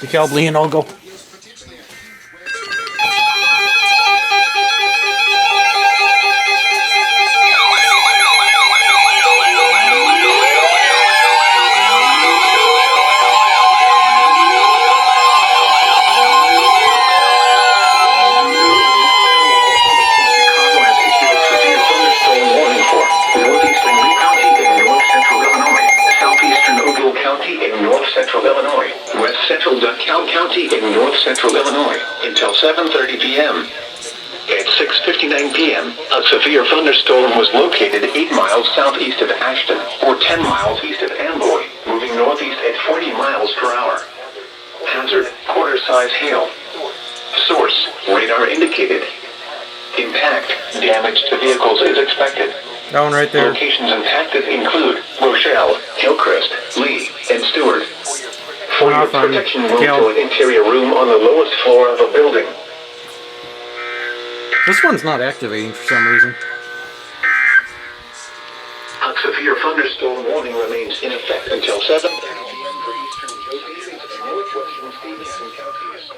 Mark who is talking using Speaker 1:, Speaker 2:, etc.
Speaker 1: Dekalb, Lee, and Ogle.
Speaker 2: In north central Illinois until 7:30 p.m. At 6:59 p.m., a severe thunderstorm was located 8 miles southeast of Ashton, or 10 miles east of Amboy, moving northeast at 40 miles per hour. Hazard, quarter-size hail. Source, radar indicated. Impact, damage to vehicles is expected.
Speaker 1: That one right there.
Speaker 2: Locations impacted include Rochelle, Hillcrest, Lee, and Stewart. For your protection, move to an interior room on the lowest floor of a building.
Speaker 1: This one's not activating for some reason.
Speaker 2: A severe thunderstorm warning remains in effect until 7:30 p.m. for eastern Joseph's and northwestern Stevenson counties.